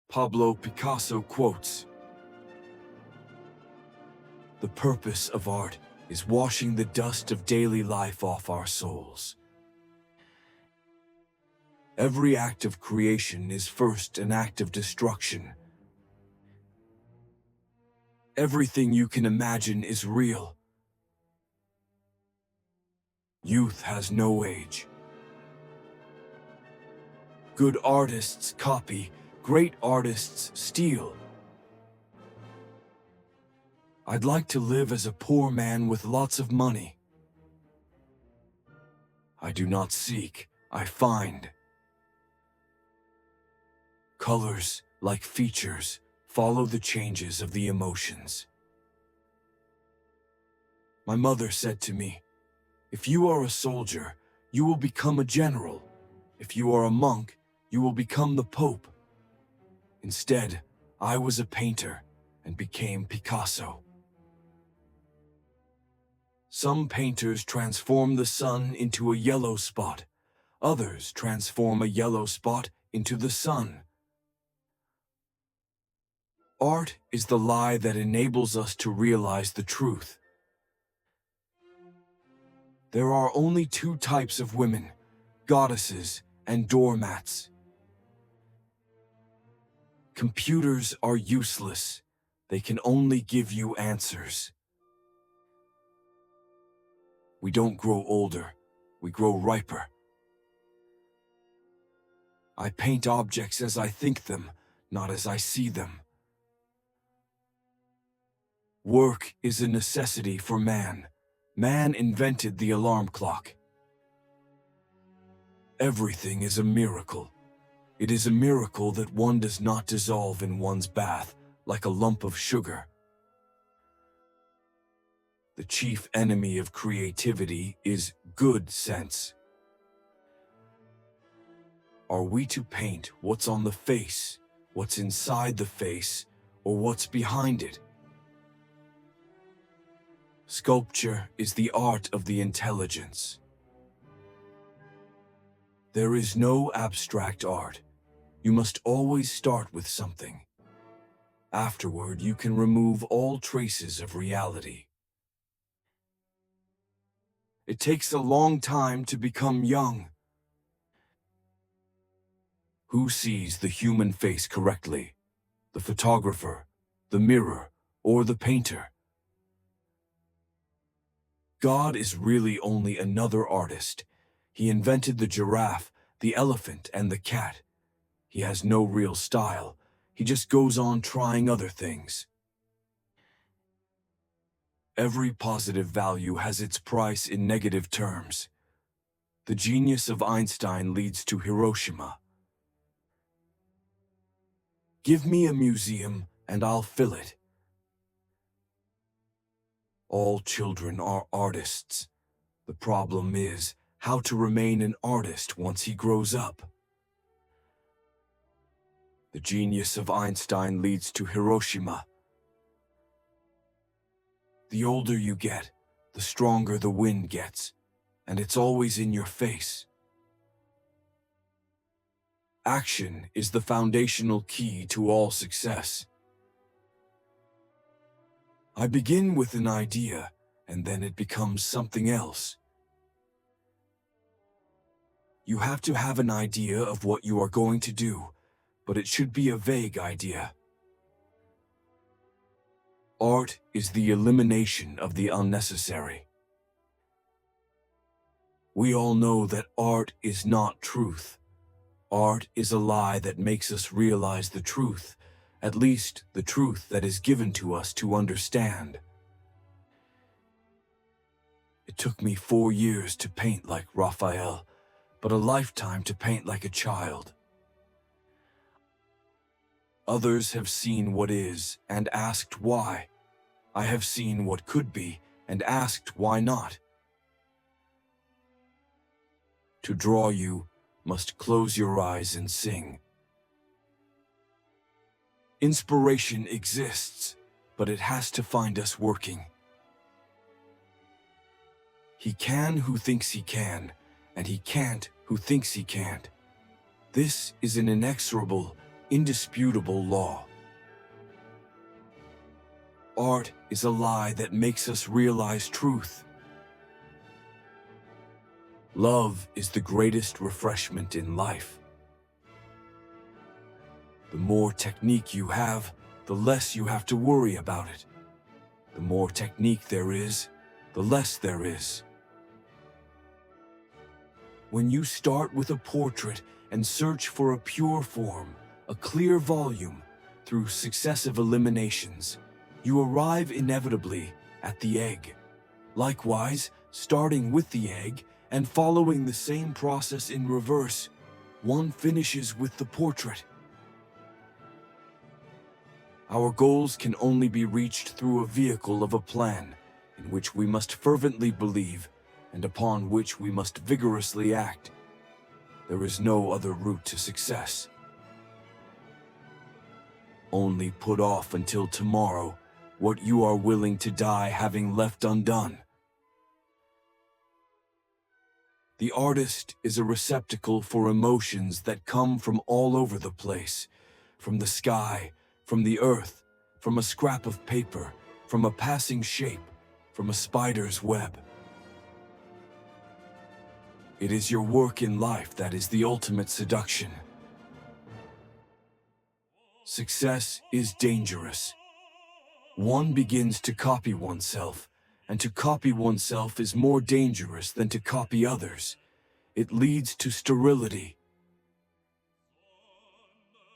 Pablo Picasso quotes, "The purpose of art is washing the dust of daily life off our souls." Every act of creation is first an act of destruction. Everything you can imagine is real. Youth has no age. Good artists copy, great artists steal. I'd like to live as a poor man with lots of money. I do not seek, I find. Colors, like features, follow the changes of the emotions. My mother said to me, "If you are a soldier, you will become a general. If you are a monk, you will become the Pope." Instead, I was a painter and became Picasso. Some painters transform the sun into a yellow spot. Others transform a yellow spot into the sun. Art is the lie that enables us to realize the truth. There are only two types of women, goddesses and doormats. Computers are useless. They can only give you answers. We don't grow older, we grow riper. I paint objects as I think them, not as I see them. Work is a necessity for man. Man invented the alarm clock. Everything is a miracle. It is a miracle that one does not dissolve in one's bath like a lump of sugar. The chief enemy of creativity is good sense. Are we to paint what's on the face, what's inside the face, or what's behind it? Sculpture is the art of the intelligence. There is no abstract art. You must always start with something. Afterward, you can remove all traces of reality. It takes a long time to become young. Who sees the human face correctly? The photographer, the mirror, or the painter? God is really only another artist. He invented the giraffe, the elephant, and the cat. He has no real style. He just goes on trying other things. Every positive value has its price in negative terms. The genius of Einstein leads to Hiroshima. Give me a museum and I'll fill it. All children are artists. The problem is how to remain an artist once he grows up. The genius of Einstein leads to Hiroshima. The older you get, the stronger the wind gets, and it's always in your face. Action is the foundational key to all success. I begin with an idea, and then it becomes something else. You have to have an idea of what you are going to do, but it should be a vague idea. Art is the elimination of the unnecessary. We all know that art is not truth. Art is a lie that makes us realize the truth, at least the truth that is given to us to understand. It took me 4 years to paint like Raphael, but a lifetime to paint like a child. Others have seen what is and asked why. I have seen what could be and asked why not. To draw you must close your eyes and sing. Inspiration exists, but it has to find us working. He can who thinks he can, and he can't who thinks he can't. This is an inexorable, indisputable law. Art is a lie that makes us realize truth. Love is the greatest refreshment in life. The more technique you have, the less you have to worry about it. The more technique there is, the less there is. When you start with a portrait and search for a pure form, a clear volume, through successive eliminations, you arrive inevitably at the egg. Likewise, starting with the egg and following the same process in reverse, one finishes with the portrait. Our goals can only be reached through a vehicle of a plan, in which we must fervently believe, and upon which we must vigorously act. There is no other route to success. Only put off until tomorrow what you are willing to die having left undone. The artist is a receptacle for emotions that come from all over the place, from the sky, from the earth, from a scrap of paper, from a passing shape, from a spider's web. It is your work in life that is the ultimate seduction. Success is dangerous. One begins to copy oneself, and to copy oneself is more dangerous than to copy others. It leads to sterility.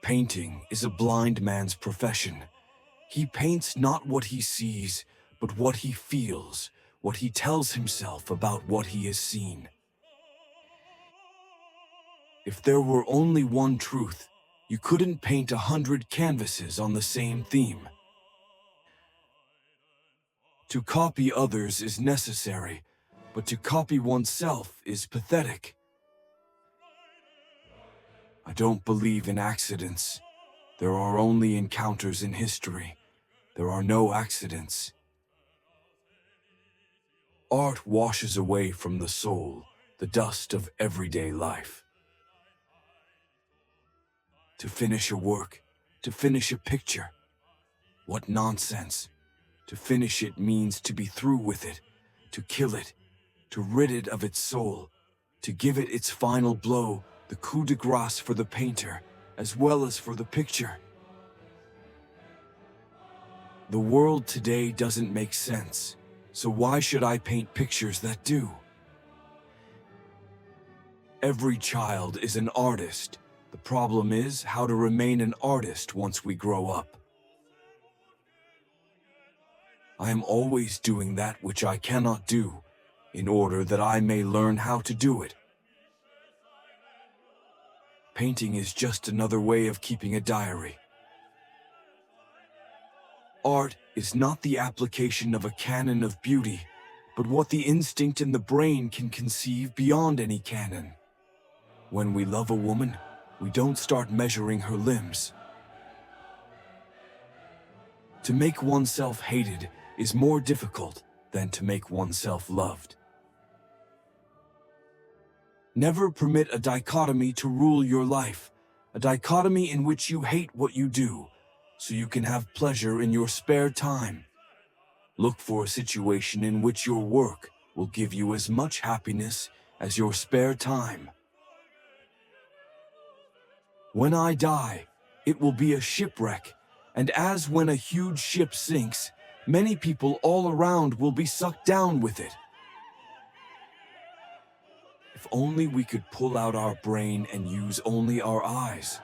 Painting is a blind man's profession. He paints not what he sees, but what he feels, what he tells himself about what he has seen. If there were only one truth, you couldn't paint 100 canvases on the same theme. To copy others is necessary, but to copy oneself is pathetic. I don't believe in accidents. There are only encounters in history. There are no accidents. Art washes away from the soul the dust of everyday life. To finish a work, to finish a picture, what nonsense. To finish it means to be through with it, to kill it, to rid it of its soul, to give it its final blow, the coup de grace for the painter, as well as for the picture. The world today doesn't make sense, so why should I paint pictures that do? Every child is an artist. The problem is how to remain an artist once we grow up. I am always doing that which I cannot do, in order that I may learn how to do it. Painting is just another way of keeping a diary. Art is not the application of a canon of beauty, but what the instinct in the brain can conceive beyond any canon. When we love a woman, we don't start measuring her limbs. To make oneself hated is more difficult than to make oneself loved. Never permit a dichotomy to rule your life, a dichotomy in which you hate what you do, so you can have pleasure in your spare time. Look for a situation in which your work will give you as much happiness as your spare time. When I die, it will be a shipwreck, and as when a huge ship sinks, many people all around will be sucked down with it. If only we could pull out our brain and use only our eyes.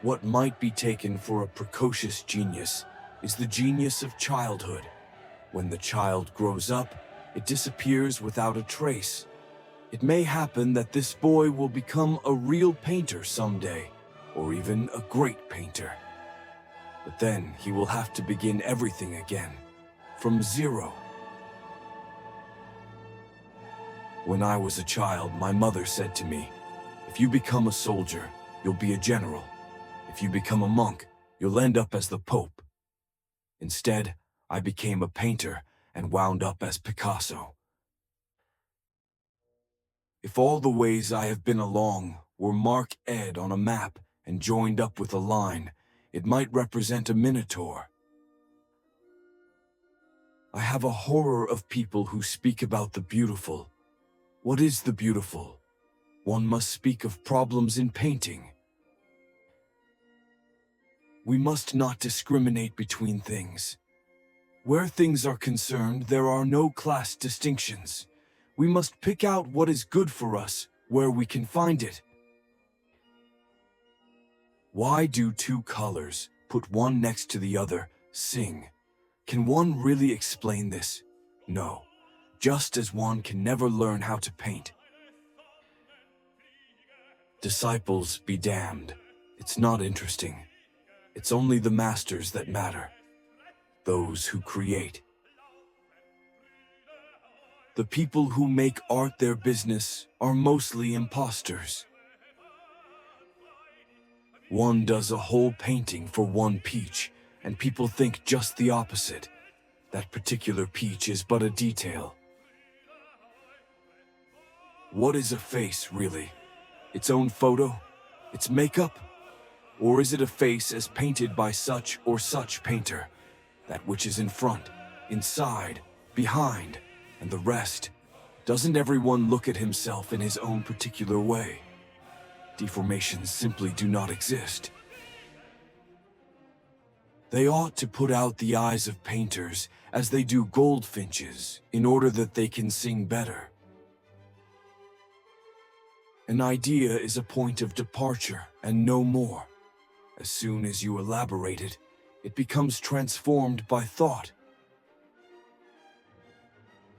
What might be taken for a precocious genius is the genius of childhood. When the child grows up, it disappears without a trace. It may happen that this boy will become a real painter someday, or even a great painter. But then he will have to begin everything again, from zero. When I was a child, my mother said to me, "If you become a soldier, you'll be a general. If you become a monk, you'll end up as the Pope." Instead, I became a painter and wound up as Picasso. If all the ways I have been along or mark Ed on a map and joined up with a line, it might represent a minotaur. I have a horror of people who speak about the beautiful. What is the beautiful? One must speak of problems in painting. We must not discriminate between things. Where things are concerned, there are no class distinctions. We must pick out what is good for us, where we can find it. Why do two colors, put one next to the other, sing? Can one really explain this? No. Just as one can never learn how to paint. Disciples be damned. It's not interesting. It's only the masters that matter. Those who create. The people who make art their business are mostly imposters. One does a whole painting for one peach, and people think just the opposite. That particular peach is but a detail. What is a face, really? Its own photo? Its makeup? Or is it a face as painted by such or such painter? That which is in front, inside, behind, and the rest. Doesn't everyone look at himself in his own particular way? Deformations simply do not exist. They ought to put out the eyes of painters as they do goldfinches in order that they can sing better. An idea is a point of departure and no more. As soon as you elaborate it, it becomes transformed by thought.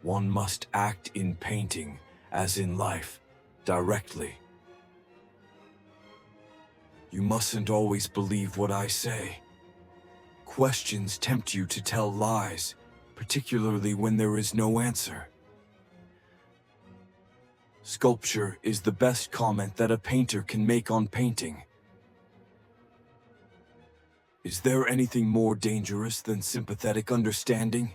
One must act in painting, as in life, directly. You mustn't always believe what I say. Questions tempt you to tell lies, particularly when there is no answer. Sculpture is the best comment that a painter can make on painting. Is there anything more dangerous than sympathetic understanding?